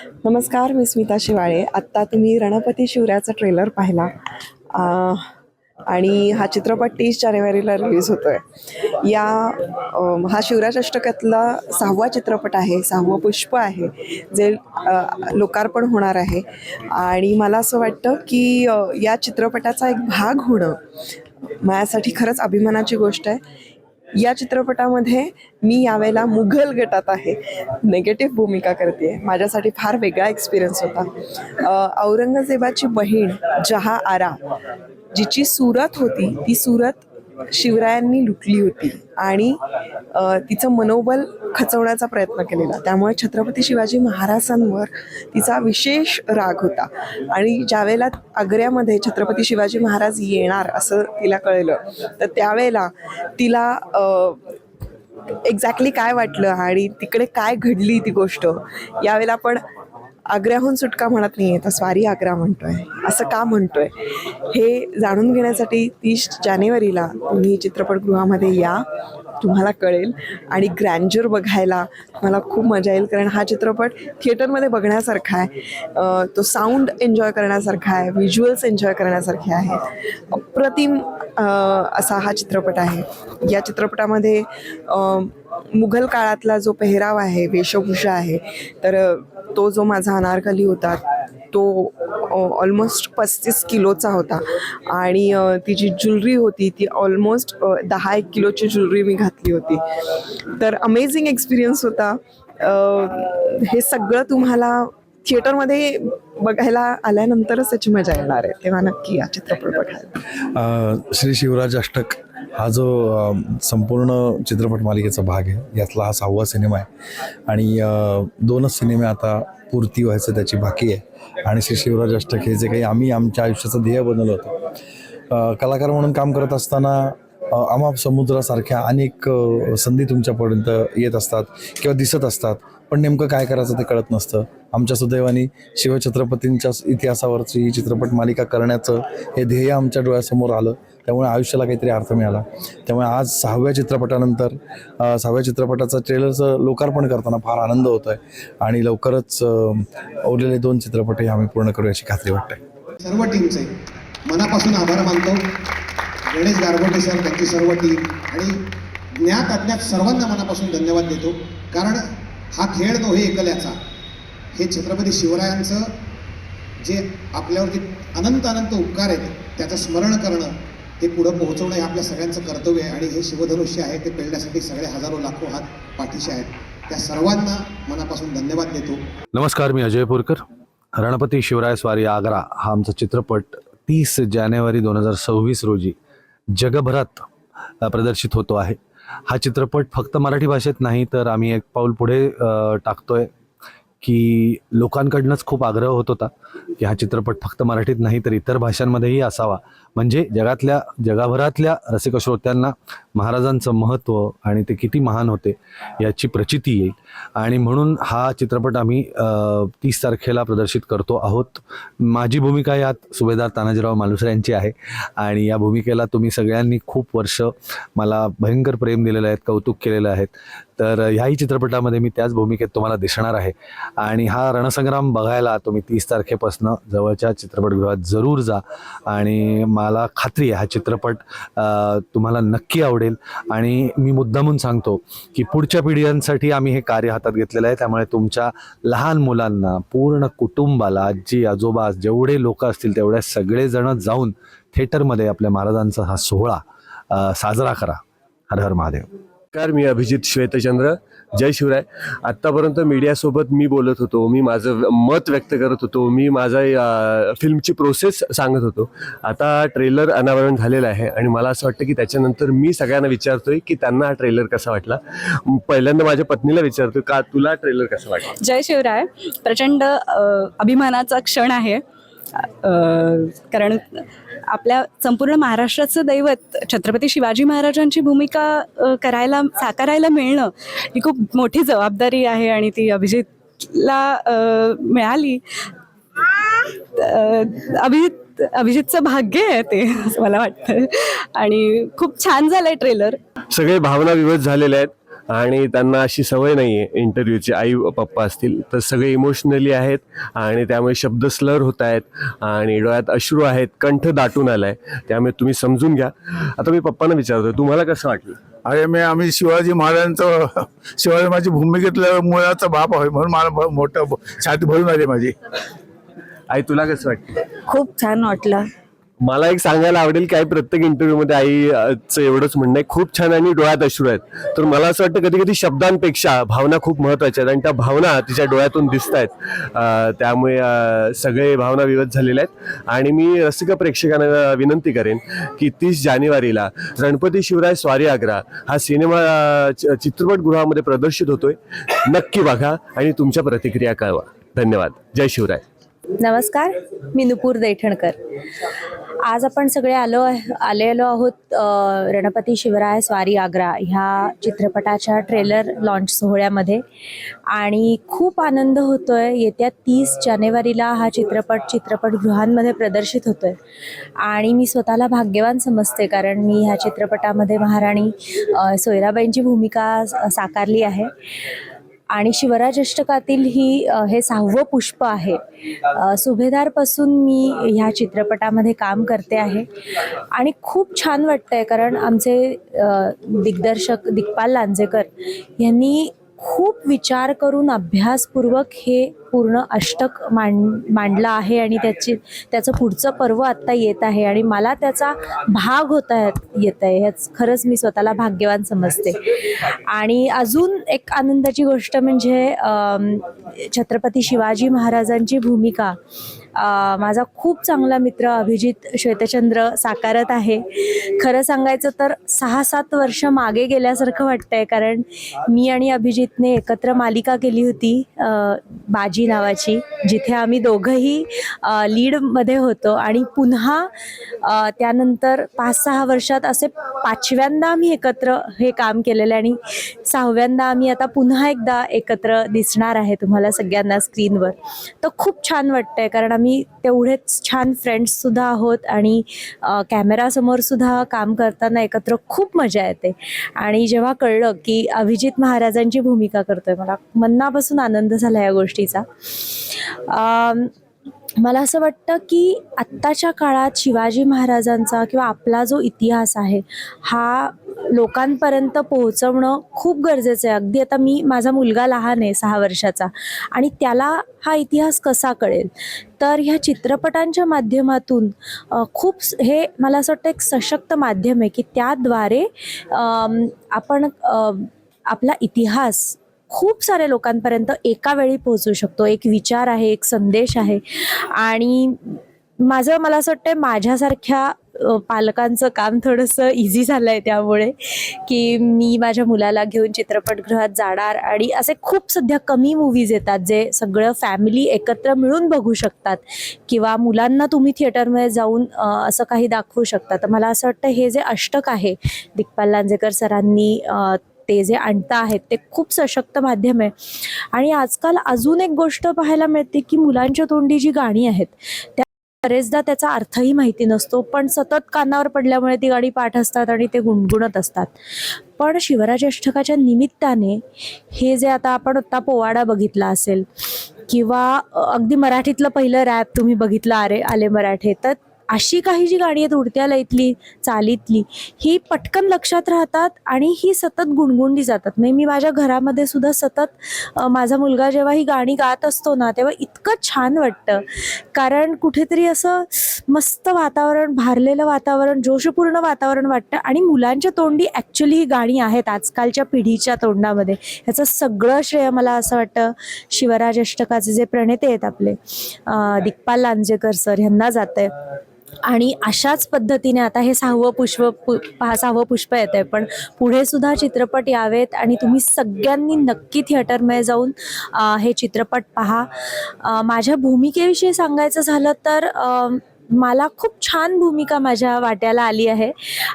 नमस्कार, मी स्मिता शिवाळे. आत्ता तुम्ही रणपती शिवरायाचा ट्रेलर पाहिला आणि हा चित्रपट 30 जानेवारीला रिलीज होतो आहे. हा शिवराज अष्टकातला 6वा चित्रपट आहे, 6वं पुष्प आहे, जे लोकार्पण होणार आहे. आणि मला असं वाटतं की या चित्रपटाचा एक भाग होणं माझ्यासाठी खरंच अभिमानाची गोष्ट आहे. या चित्रपटामध्ये मी यावेळेला मुघल गटात आहे, नेगेटिव्ह भूमिका करते. माझ्यासाठी फार वेगळा एक्सपिरियन्स होता. औरंगजेबाची बहीण जहा आरा, जिची सूरत होती, ती सूरत शिवरायांनी लुटली होती आणि तिचं मनोबल खचवण्याचा प्रयत्न केलेला. त्यामुळे छत्रपती शिवाजी महाराजांवर तिचा विशेष राग होता. आणि ज्यावेळेला आग्र्यामध्ये छत्रपती शिवाजी महाराज येणार असं तिला कळलं, तर त्यावेळेला तिला एक्झॅक्टली काय वाटलं आणि तिकडे काय घडली ती गोष्ट, यावेळेला आपण आग्र्याहून सुटका म्हणत नाही आहे, तर स्वारी आग्रा म्हणतोय. असं का म्हणतोय हे जाणून घेण्यासाठी 30 जानेवारीला तुम्ही चित्रपटगृहामध्ये या, तुम्हाला कळेल. आणि ग्रँजर बघायला मला खूप मजा येईल, कारण हा चित्रपट थिएटरमध्ये बघण्यासारखा आहे. तो साऊंड एन्जॉय करण्यासारखा आहे, व्हिज्युअल्स एन्जॉय करण्यासारखे आहेत. अप्रतिम असा हा चित्रपट आहे. या चित्रपटामध्ये मुघल काळातला जो पेहराव आहे, वेशभूषा आहे, तर तो जो माझा अनारकली होता तो ऑलमोस्ट 35 किलोचा होता. आणि ती जी ज्वेलरी होती ती ऑलमोस्ट 10-1 किलोची ज्वेलरी मी घातली होती. तर अमेझिंग एक्सपिरियन्स होता. हे सगळं तुम्हाला थिएटरमध्ये बघायला आल्यानंतरच त्याची मजा येणार आहे, तेव्हा नक्की या चित्रपट बघायला. श्री शिवराज अष्टक हा जो संपूर्ण चित्रपट मालिकेचा भाग आहे, यातला हा 6वा सिनेमा आहे. आणि 2च सिनेमे आता पूर्ती व्हायचं त्याची बाकी आहे. आणि श्री शिवराज अष्टक हे जे काही आम्ही आमच्या आयुष्याचं ध्येय बनवलं होतं, कलाकार म्हणून काम करत असताना अमाप समुद्रासारख्या अनेक संधी तुमच्यापर्यंत येत असतात किंवा दिसत असतात, पण नेमकं काय करायचं ते कळत नसतं. आमच्या सुदैवाने शिवछत्रपतींच्या इतिहासावरची ही चित्रपट मालिका करण्याचं हे ध्येय आमच्या डोळ्यासमोर आलं, त्यामुळे आयुष्याला काहीतरी अर्थ मिळाला. त्यामुळे आज 6व्या चित्रपटानंतर 6व्या चित्रपटाचं ट्रेलरचं लोकार्पण करताना फार आनंद होतो आहे. आणि लवकरच उरलेले 2 चित्रपटही आम्ही पूर्ण करू याची खात्री वाटते. सर्व टीमचे मनापासून आभार मानतो. गणेश गारगोटे सर, त्यांची सर्व टीम आणि ज्ञात अज्ञात सर्वांना मनापासून धन्यवाद देतो. कारण हा खेळ नव्हे एकल्याचा, हे छत्रपती शिवरायांचं जे आपल्यावरती अनंत अनंत उपकार आहेत त्याचं स्मरण करणं, ते पुढं पोहोचवणं हे आपल्या सगळ्यांचं कर्तव्य आहे. आणि हे शिवधनुष्य आहे ते पेलण्यासाठी सगळे हजारो लाखो हात पाठीशी आहेत. त्या सर्वांना मनापासून धन्यवाद देतो. नमस्कार, मी अजय पुरकर. रणपती शिवराय स्वारी आग्रा हा आमचा चित्रपट 30 जानेवारी 2026 रोजी जगभरात प्रदर्शित होतो आहे. हा चित्रपट फक्त मराठी भाषेत नाही, तर आम्ही एक पाऊल पुढे टाकतोय की लोकांकडनंच खूप आग्रह होत होता की हा चित्रपट फक्त मराठीत नाही तर इतर भाषांमध्येही असावा, म्हणजे जगभरातल्या रसिक श्रोत्यांना महाराजांचं महत्त्व आणि ते किती महान होते याची प्रचिती येईल. आणि म्हणून हा चित्रपट आम्ही 30 तारखेला प्रदर्शित करतो आहोत. माझी भूमिका यात सुभेदार तानाजीराव मालुसरे यांची आहे. आणि या भूमिकेला तुम्ही सगळ्यांनी खूप वर्ष मला भयंकर प्रेम दिलेलं आहे, कौतुक केलेलं आहे. तर ह्याही चित्रपटामध्ये मी त्याच भूमिकेत तुम्हाला दिसणार आहे. आणि हा रणसंग्राम बघायला तुम्ही 30 तारखेपासून जवळच्या चित्रपटगृहात जरूर जा. आणि मला खात्री आहे हा चित्रपट तुम्हाला नक्की आवडेल. आणि मी मुद्दामून सांगतो की पुढच्या पिढ्यांसाठी आम्ही हे कार्य हातात घेतलेलं आहे, त्यामुळे तुमच्या लहान मुलांना, पूर्ण कुटुंबाला, आजी आजोबा जेवढे लोक असतील तेवढे सगळेजण जाऊन थिएटरमध्ये आपल्या महाराजांचा हा सोहळा साजरा करा. हर हर महादेव. नमस्कार, मी अभिजित श्वेतचंद्र. जय शिवराय. आत्तापर्यंत मीडियासोबत मी बोलत होतो, मी माझं मत व्यक्त करत होतो, मी माझा फिल्मची प्रोसेस सांगत होतो. आता ट्रेलर अनावरण झालेलं आहे आणि मला असं वाटतं की त्याच्यानंतर मी सगळ्यांना विचारतोय की त्यांना हा ट्रेलर कसा वाटला. पहिल्यांदा माझ्या पत्नीला विचारतोय, का तुला ट्रेलर कसा वाटला? जय शिवराय. प्रचंड अभिमानाचा क्षण आहे, कारण आपल्या संपूर्ण महाराष्ट्राचं दैवत छत्रपती शिवाजी महाराजांची भूमिका साकारायला मिळणं ही खूप मोठी जबाबदारी आहे. आणि ती अभिजितला मिळाली. अभिजितचं भाग्य आहे ते, असं मला वाटतं. आणि खूप छान झालंय ट्रेलर. सगळे भावना विवश झालेले आहेत. आणि त्यांना अशी सवय नाही आहे इंटरव्ह्यूची, आई पप्पा असतील तर सगळे इमोशनली आहेत आणि त्यामुळे शब्द स्लर होत आहेत आणि डोळ्यात अश्रू आहेत, कंठ दाटून आलाय, त्यामुळे तुम्ही समजून घ्या. आता मी पप्पांना विचारतो, तुम्हाला कसं वाटलं? अरे आम्ही शिवाजी महाराजांचं, शिवाजी माझी भूमिकेतल्या मुळाचा बाप आहे म्हणून मला मोठं छाती भरून आली माझी. आई तुला कसं वाटलं? खूप छान वाटलं. मला एक सांगायला आवडेल की आई प्रत्येक इंटरव्ह्यूमध्ये आईचं एवढंच म्हणणं आहे, खूप छान आणि डोळ्यात अश्रू आहेत. तर मला असं वाटतं कधी कधी शब्दांपेक्षा भावना खूप महत्त्वाच्या आहेत आणि त्या भावना तिच्या डोळ्यातून दिसत आहेत. त्यामुळे सगळे भावना विवत झालेल्या आहेत. आणि मी रसिक प्रेक्षकांना विनंती करेन की 30 जानेवारीला रणपती शिवराय स्वारी आग्रा हा सिनेमा चित्रपटगृहामध्ये प्रदर्शित होतोय. नक्की बघा आणि तुमच्या प्रतिक्रिया कळवा. धन्यवाद. जय शिवराय. नमस्कार, मी नुपूर दैठणकर. आज आपण सगळे आलेलो आहोत रणपती शिवराय स्वारी आग्रा ह्या चित्रपटाच्या ट्रेलर लॉन्च सोहळ्यामध्ये आणि खूप आनंद होतोय. येत्या 30 जानेवारीला हा चित्रपटगृहांमध्ये प्रदर्शित होतोय आणि मी स्वतःला भाग्यवान समजते, कारण मी ह्या चित्रपटामध्ये महाराणी सोयराबाईंची भूमिका साकारली आहे आणि शिवराज अष्टकातील हे 6वं पुष्प आहे. सुभेदारपासून मी ह्या चित्रपटामध्ये काम करते आहे आणि खूप छान वाटतंय, कारण आमचे दिग्दर्शक दिग्पाल लांजेकर यांनी खूप विचार करून अभ्यासपूर्वक हे पूर्ण अष्टक मांडलं आहे आणि त्याचं पुढचं पर्व आत्ता येत आहे आणि मला त्याचा भाग येत आहे. ह्याच खरंच मी स्वतःला भाग्यवान समजते. आणि अजून एक आनंदाची गोष्ट म्हणजे छत्रपती शिवाजी महाराजांची भूमिका माझा खूप चांगला मित्र अभिजित श्वेतचंद्र साकारत आहे. खरं सांगायचं तर 6-7 वर्ष मागे गेल्यासारखं वाटतंय, कारण मी आणि अभिजितने एकत्र मालिका केली होती बाजी नावाची, जिथे आम्ही दोघंही लीडमध्ये होतो आणि पुन्हा त्यानंतर 5-6 वर्षात असे 5व्यांदा आम्ही एकत्र हे काम केलेलं आणि 6व्यांदा आम्ही आता पुन्हा एकदा एकत्र दिसणार आहे तुम्हाला सगळ्यांना स्क्रीनवर. तर खूप छान वाटतंय, कारण आम्ही तेवढेच छान फ्रेंड्स सुद्धा आहोत आणि कॅमेरासमोर सुद्धा काम करताना एकत्र खूप मजा येते. आणि जेव्हा कळलं की अभिजित महाराजांची भूमिका करतोय, मला मनापासून आनंद झाला या गोष्टीचा. मला असं वाटतं की आत्ताच्या काळात शिवाजी महाराजांचा किंवा आपला जो इतिहास आहे हा लोकांपर्यंत पोहोचवणं खूप गरजेचं आहे. अगदी आता माझा मुलगा लहान आहे 6 वर्षाचा आणि त्याला हा इतिहास कसा कळेल, तर ह्या चित्रपटांच्या माध्यमातून खूप हे मला असं वाटतं एक सशक्त माध्यम आहे की त्याद्वारे आपण आपला इतिहास खूप साऱ्या लोकांपर्यंत एका वेळी पोहोचू शकतो. एक विचार आहे, एक संदेश आहे. आणि मला असं वाटतं माझ्यासारख्या पालकांचं काम थोडंसं इझी झालं आहे त्यामुळे, की मी माझ्या मुलाला घेऊन चित्रपटगृहात जाणार आणि असे खूप सध्या कमी मूवीज येतात जे सगळं फॅमिली एकत्र मिळून बघू शकतात किंवा मुलांना तुम्ही थिएटरमध्ये जाऊन असं काही दाखवू शकता. तर मला असं वाटतं हे जे अष्टक आहे दिग्पाल लांजेकर सरांनी ते जे आणता आहेत ते खूप सशक्त माध्यम आहे. आणि आजकाल अजून एक गोष्ट पाहायला मिळते की मुलांच्या तोंडी जी गाणी आहेत त्या बरेचदा त्याचा अर्थही माहिती नसतो, पण सतत कानावर पडल्यामुळे ती गाणी पाठ असतात आणि ते गुणगुणत असतात. पण शिवराज अष्टकाच्या निमित्ताने हे जे आता पोवाडा बघितला असेल किंवा अगदी मराठीतलं पहिलं रॅप तुम्ही बघितलं आले मराठे, तर अशी काही जी गाणी आहेत उडत्या लयीतली चालीतली ही पटकन लक्षात राहतात आणि ही सतत गुणगुणली जातात. म्हणजे मी माझ्या घरामध्ये सुद्धा सतत माझा मुलगा जेव्हा ही गाणी गात असतो ना तेव्हा इतकं छान वाटतं, कारण कुठेतरी असं मस्त वातावरण, भारलेलं वातावरण, जोशपूर्ण वातावरण वाटतं. आणि मुलांच्या तोंडी ॲक्च्युली ही गाणी आहेत आजकालच्या पिढीच्या तोंडामध्ये. ह्याचं सगळं श्रेय मला असं वाटतं शिवराज अष्टकाचे जे प्रणेते आहेत आपले दिग्पाल लांजेकर सर ह्यांना जातं आहे. आणि अशाच पद्धतीने आता हे 6वं पुष्प येत आहे, पण पुढे सुद्धा चित्रपट यावेत आणि तुम्ही सगळ्यांनी नक्की थिएटरमध्ये जाऊन हे चित्रपट पहा. माझ्या भूमिकेविषयी सांगायचं झालं तर मला खूप छान भूमिका माझ्या वाट्याला आली आहे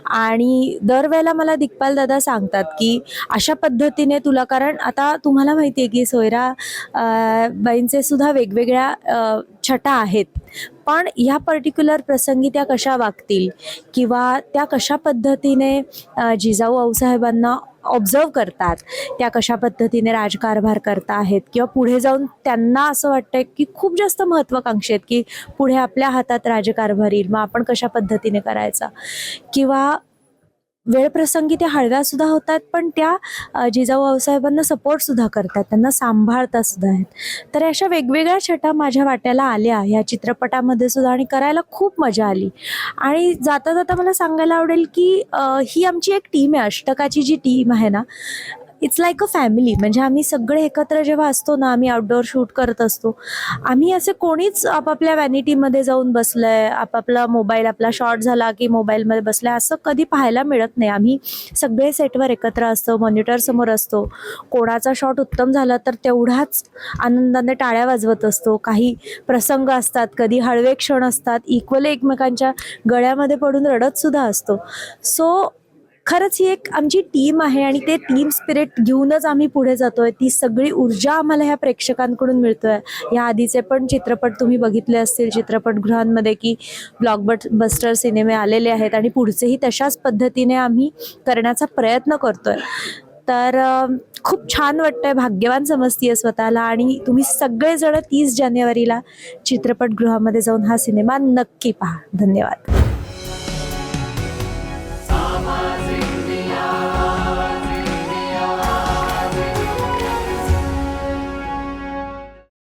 आणि दरवेळेला मला दिग्पाल दादा सांगतात की अशा पद्धतीने तुला, कारण आता तुम्हाला माहिती आहे की सोयरा बाईंचे सुद्धा वेगवेगळ्या छटा आहेत, पण ह्या पर्टिक्युलर प्रसंगी त्या कशा वागतील किंवा त्या कशा पद्धतीने जिजाऊ आऊसाहेबांना ऑब्झर्व करतात, त्या कशा पद्धतीने राजकारभार करता आहेत किंवा पुढे जाऊन त्यांना असं वाटतं की खूप जास्त महत्त्वाकांक्षी आहेत की पुढे आपल्या हातात राजकारभार येईल, मग आपण कशा पद्धतीने करायचा, किंवा वेळप्रसंगी त्या हळव्या सुद्धा होतात पण त्या जिजाऊ आऊसाहेबांना सपोर्ट सुद्धा करतात, त्यांना सांभाळतात सुद्धा आहेत. तर अशा वेगवेगळ्या छटा माझ्या वाट्याला आल्या या चित्रपटामध्ये सुद्धा आणि करायला खूप मजा आली. आणि जाता जाता मला सांगायला आवडेल की ही आमची एक टीम आहे, अष्टकाची जी टीम आहे ना, इट्स लाईक अ फॅमिली. म्हणजे आम्ही सगळे एकत्र जेव्हा असतो ना, आम्ही आउटडोअर शूट करत असतो, आम्ही असे कोणीच आपापल्या व्हॅनिटीमध्ये जाऊन बसलंय, आपापला मोबाईल, आपला शॉट झाला की मोबाईलमध्ये बसलाय असं कधी पाहायला मिळत नाही. आम्ही सगळे सेटवर एकत्र असतो, मॉनिटर समोर असतो. कोणाचा शॉट उत्तम झाला तर तेवढाच आनंदाने टाळ्या वाजवत असतो. काही प्रसंग असतात, कधी हळवे क्षण असतात, इक्वली एकमेकांच्या गळ्यामध्ये पडून रडत सुद्धा असतो. सो खरंच ही एक आमची टीम आहे आणि ते टीम स्पिरिट घेऊनच आम्ही पुढे जातोय. ती सगळी ऊर्जा आम्हाला ह्या प्रेक्षकांकडून मिळतोय. या आधीचे पण चित्रपट तुम्ही बघितले असतील चित्रपटगृहांमध्ये की ब्लॉकबस्टर सिनेमे आलेले आहेत आणि पुढचेही तशाच पद्धतीने आम्ही करण्याचा प्रयत्न करतोय. तर खूप छान वाटतंय, भाग्यवान समजतीये स्वतःला. आणि तुम्ही सगळेजण 30 जानेवारीला चित्रपटगृहामध्ये जाऊन हा सिनेमा नक्की पहा. धन्यवाद.